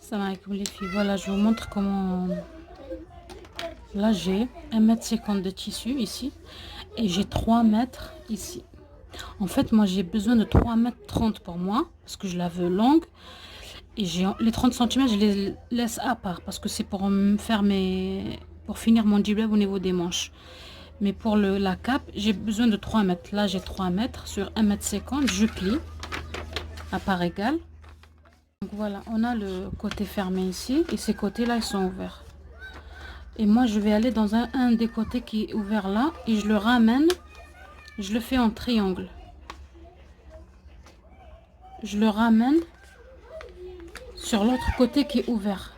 Salam alaikum les filles, voilà je vous montre comment. Là j'ai 1,50 m de tissu ici et j'ai 3 mètres ici. En fait moi j'ai besoin de 3,30 m pour moi parce que je la veux longue, et j'ai les 30 cm je les laisse à part parce que c'est pour me faire pour finir mon djellab au niveau des manches. Mais pour la cape j'ai besoin de 3 mètres. Là j'ai 3 mètres sur 1,50 m, je plie à part égale. Donc voilà, on a le côté fermé ici et ces côtés là ils sont ouverts. Et moi je vais aller dans un des côtés qui est ouvert là et je le ramène, je le fais en triangle, je le ramène sur l'autre côté qui est ouvert.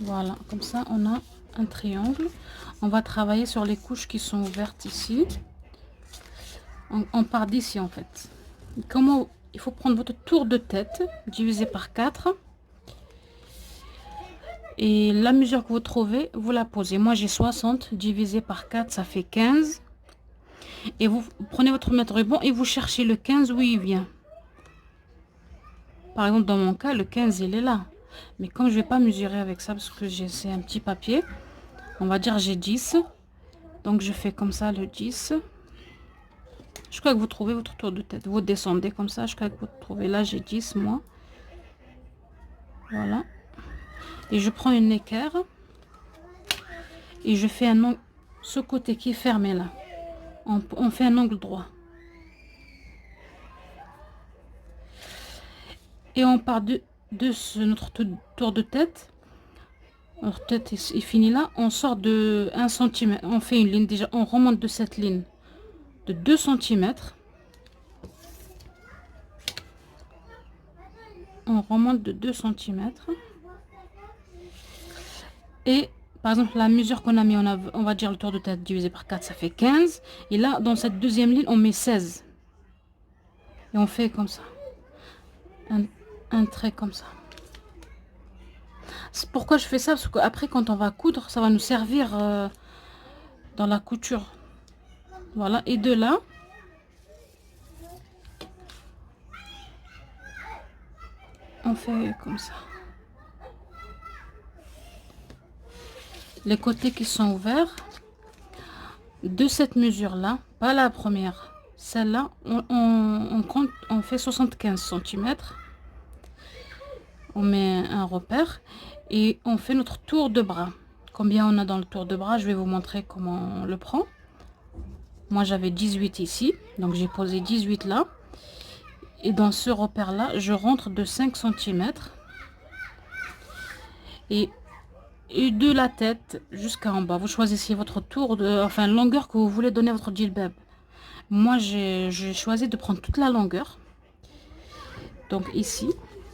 Voilà, comme ça on a un triangle. On va travailler sur les couches qui sont ouvertes ici. On part d'ici en fait. Comment il faut prendre votre tour de tête divisé par 4. Et la mesure que vous trouvez, vous la posez. Moi j'ai 60 divisé par 4, ça fait 15. Et vous prenez votre mètre ruban et vous cherchez le 15 où il vient. Par exemple dans mon cas le 15 il est là. Mais comme je vais pas mesurer avec ça parce que c'est un petit papier, on va dire j'ai 10. Donc je fais comme ça le 10. Jusqu'à que vous trouvez votre tour de tête. Vous descendez comme ça jusqu'à que vous trouvez. Là j'ai 10 moi. Voilà. Et je prends une équerre. Et je fais un angle. Ce côté qui est fermé là. On fait un angle droit. Et on part de notre tour de tête. Notre tête est finie là. On sort de 1 cm. On fait une ligne déjà. On remonte de cette ligne de 2 cm. On remonte de 2 cm. Et par exemple la mesure qu'on a mis, on va dire le tour de tête divisé par 4, ça fait 15. Et là dans cette deuxième ligne on met 16. Et on fait comme ça. Un trait comme ça. Pourquoi je fais ça? Parce qu'après quand on va coudre, ça va nous servir dans la couture. Voilà, et de là, on fait comme ça. Les côtés qui sont ouverts, de cette mesure-là, pas la première, celle-là, on compte, on fait 75 cm. On met un repère et on fait notre tour de bras. Combien on a dans le tour de bras, je vais vous montrer comment on le prend. Moi j'avais 18 ici, donc j'ai posé 18 là. Et dans ce repère là, je rentre de 5 cm. Et de la tête jusqu'à en bas. Vous choisissez votre tour, enfin longueur que vous voulez donner à votre djellab. Moi j'ai choisi de prendre toute la longueur. Donc ici.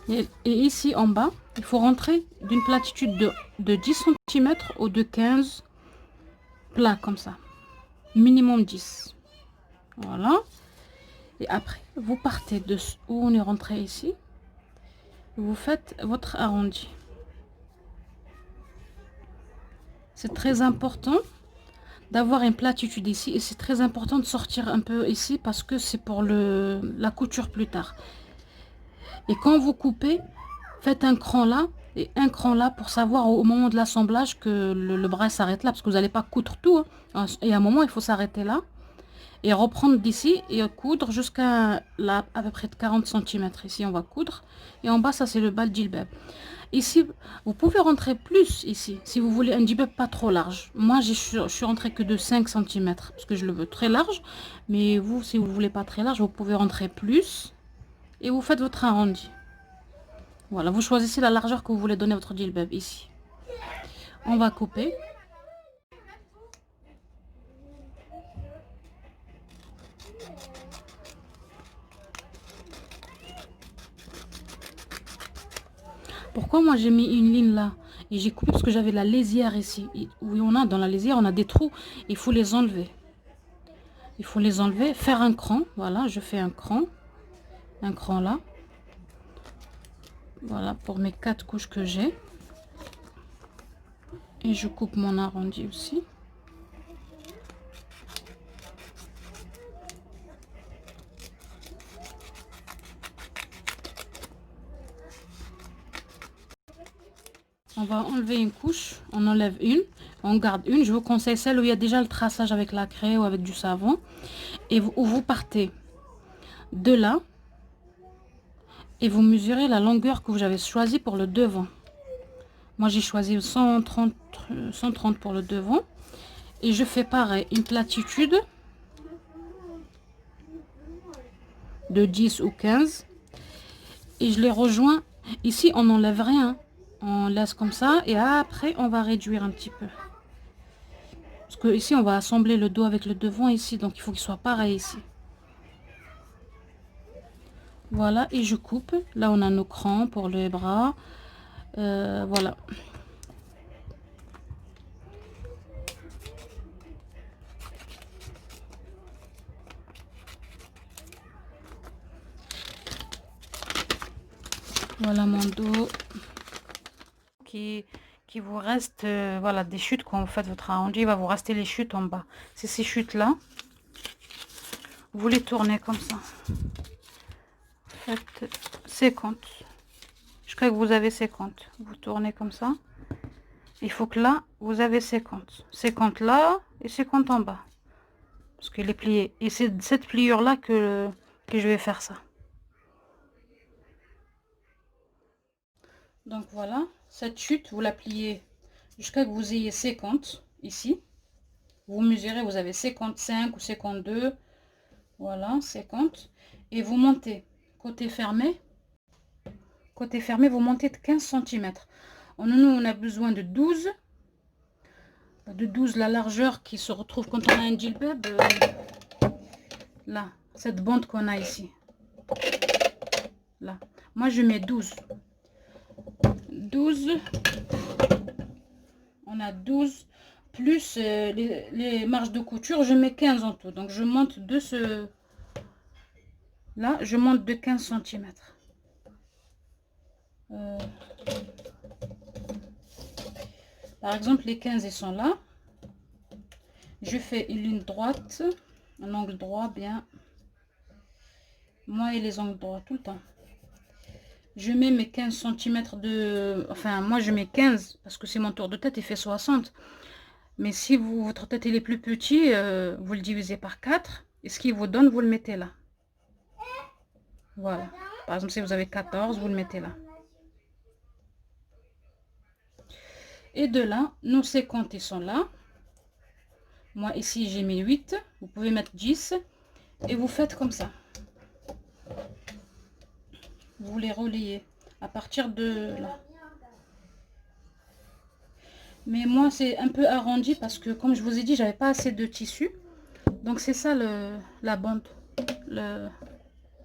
Et ici en bas, il faut rentrer d'une platitude de 10 cm ou de 15 plat comme ça. Minimum 10. Voilà. Et après, vous partez de où on est rentré ici. Vous faites votre arrondi. C'est très important d'avoir une platitude ici. Et c'est très important de sortir un peu ici parce que c'est pour la couture plus tard. Et quand vous coupez, faites un cran là et un cran là pour savoir au moment de l'assemblage que le bras s'arrête là. Parce que vous n'allez pas coudre tout. Hein. Et à un moment, il faut s'arrêter là. Et reprendre d'ici et coudre jusqu'à là à peu près de 40 cm. Ici, on va coudre. Et en bas, ça c'est le bas de djellab. Ici, vous pouvez rentrer plus ici. Si vous voulez un djellab pas trop large. Moi, je suis rentrée que de 5 cm. Parce que je le veux très large. Mais vous, si vous voulez pas très large, vous pouvez rentrer plus. Et vous faites votre arrondi. Voilà, vous choisissez la largeur que vous voulez donner à votre djellab ici. On va couper. Pourquoi moi j'ai mis une ligne là et j'ai coupé? Parce que j'avais la lisière ici. Oui, on a dans la lisière, on a des trous. Il faut les enlever. Il faut les enlever, faire un cran. Voilà, je fais un cran là. Voilà, pour mes 4 couches que j'ai. Et je coupe mon arrondi aussi. va enlever une couche, on enlève une, on garde une. Je vous conseille celle où il y a déjà le traçage avec la craie ou avec du savon. Et vous partez de là et vous mesurez la longueur que vous avez choisie pour le devant. Moi j'ai choisi 130 pour le devant. Et je fais pareil, une platitude de 10 ou 15. Et je les rejoins. Ici on n'enlève rien. On laisse comme ça et après on va réduire un petit peu. Parce que ici on va assembler le dos avec le devant ici. Donc il faut qu'il soit pareil ici. Voilà, et je coupe. Là on a nos crans pour les bras. Voilà. Voilà mon dos. Qui vous reste, voilà, des chutes quand vous faites votre arrondi. Il va vous rester les chutes en bas. C'est ces chutes là. Vous les tournez comme ça. Faites 50. Jusqu'à que vous avez 50. Vous tournez comme ça. Il faut que là, vous avez 50. 50 là et 50 en bas. Parce qu'il est plié. Et c'est cette pliure là que je vais faire ça. Donc voilà, cette chute, vous la pliez jusqu'à que vous ayez 50 ici. Vous mesurez, vous avez 55 ou 52. Voilà, 50. Et vous montez. Côté fermé, vous montez de 15 cm. Nous, on a besoin de 12. De 12, la largeur qui se retrouve quand on a un djellab. Là, cette bande qu'on a ici. Là. Moi, je mets 12. 12. On a 12. Plus les marges de couture, je mets 15 en tout. Donc, je monte de ce... Là, je monte de 15 cm. Par exemple, les 15, ils sont là. Je fais une ligne droite, un angle droit bien. Moi et les angles droits tout le temps. Je mets mes 15 cm de... Enfin, moi je mets 15 parce que c'est mon tour de tête, il fait 60. Mais si votre tête il est plus petit, vous le divisez par 4. Et ce qu'il vous donne, vous le mettez là. Voilà. Par exemple, si vous avez 14, vous le mettez là. Et de là, nos 50 ils sont là. Moi ici j'ai mis 8. Vous pouvez mettre 10. Et vous faites comme ça. Vous les reliez à partir de là. Mais moi c'est un peu arrondi parce que comme je vous ai dit, j'avais pas assez de tissu. Donc c'est ça la bande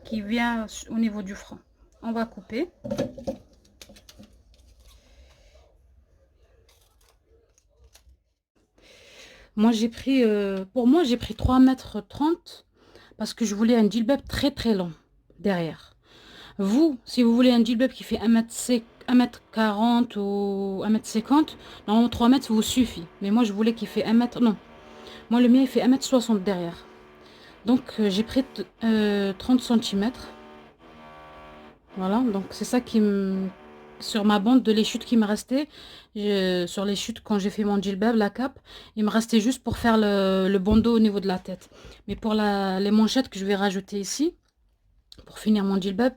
qui vient au niveau du front. On va couper. Moi j'ai pris, pour moi j'ai pris 3,30 m parce que je voulais un djellab très très long derrière. Vous, si vous voulez un djellab qui fait 1m40 ou 1m50, normalement 3 mètres vous suffit. Mais moi je voulais qu'il fait 1 mètre, non. Moi le mien il fait 1m60 derrière. Donc j'ai pris 30 cm. Voilà, donc c'est ça qui me... Sur ma bande de les chutes qui me restaient, sur les chutes quand j'ai fait mon djellab, la cape, il me restait juste pour faire le bandeau au niveau de la tête. Mais pour les manchettes que je vais rajouter ici, pour finir mon djellab,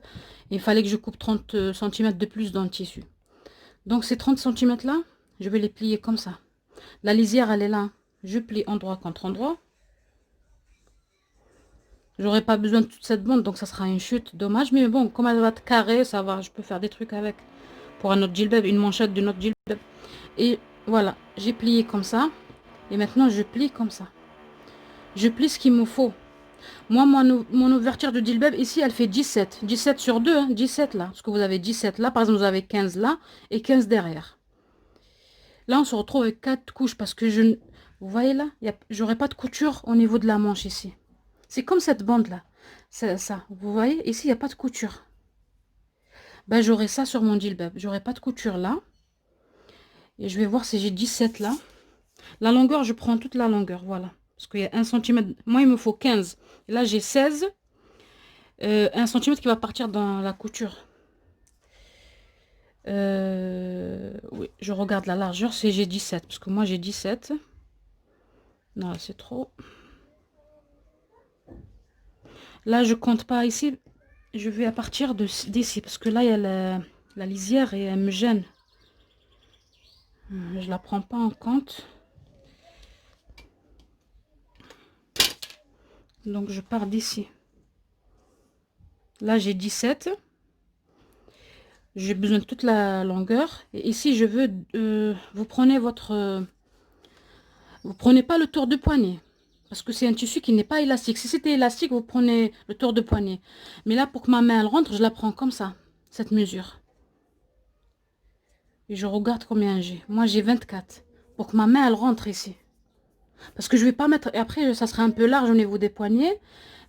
il fallait que je coupe 30 cm de plus dans le tissu. Donc ces 30 cm là, je vais les plier comme ça. La lisière elle est là, je plie endroit contre endroit. J'aurai pas besoin de toute cette bande, donc ça sera une chute, dommage. Mais bon, comme elle va être carrée, ça va, je peux faire des trucs avec. Pour un autre djellab, une manchette de notre djellab. Et voilà, j'ai plié comme ça. Et maintenant, je plie comme ça. Je plie ce qu'il me faut. Moi, mon ouverture de djellab, ici, elle fait 17. 17 sur 2, hein, 17 là. Parce que vous avez 17 là. Par exemple, vous avez 15 là et 15 derrière. Là, on se retrouve avec 4 couches parce que vous voyez là, j'aurai pas de couture au niveau de la manche ici. C'est comme cette bande là. Ça. Vous voyez, ici, il n'y a pas de couture. Ben, j'aurai ça sur mon djellab. J'aurai pas de couture là. Et je vais voir si j'ai 17 là. La longueur, je prends toute la longueur, voilà. Parce qu'il y a 1 cm. Moi, il me faut 15. Et là, j'ai 16. 1 cm qui va partir dans la couture. Oui, je regarde la largeur, c'est j'ai 17, parce que moi j'ai 17. Non, c'est trop. Là, je compte pas ici. Je vais à partir d'ici, parce que là, il y a la lisière et elle me gêne. Je la prends pas en compte. Donc, je pars d'ici. Là, j'ai 17. J'ai besoin de toute la longueur. Et ici, je veux... vous prenez votre... vous prenez pas le tour de poignet. Parce que c'est un tissu qui n'est pas élastique. Si c'était élastique, vous prenez le tour de poignet. Mais là, pour que ma main elle rentre, je la prends comme ça. Cette mesure. Et je regarde combien j'ai. Moi, j'ai 24. Pour que ma main elle rentre ici. Parce que je vais pas mettre... Et après, ça sera un peu large au niveau des poignets.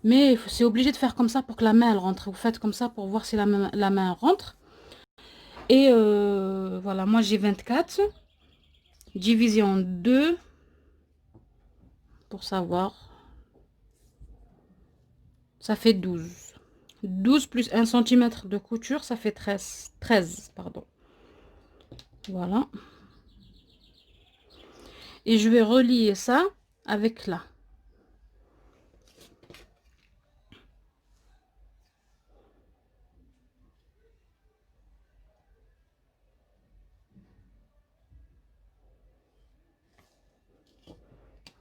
Mais c'est obligé de faire comme ça pour que la main elle rentre. Vous faites comme ça pour voir si la main rentre. Et voilà, moi j'ai 24. Divisé en 2. Pour savoir. Ça fait 12. 12 plus 1 centimètre de couture, ça fait 13. 13, pardon. Voilà. Et je vais relier ça avec là.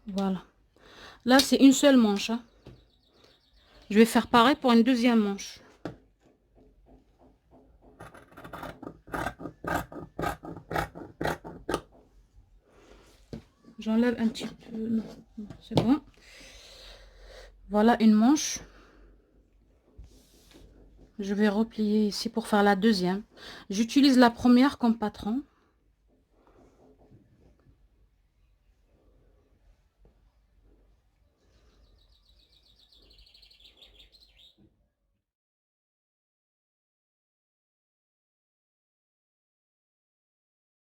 Voilà. Là, c'est une seule manche. Hein. Je vais faire pareil pour une deuxième manche. J'enlève un petit peu. Non, c'est bon. Voilà une manche. Je vais replier ici pour faire la deuxième. J'utilise la première comme patron.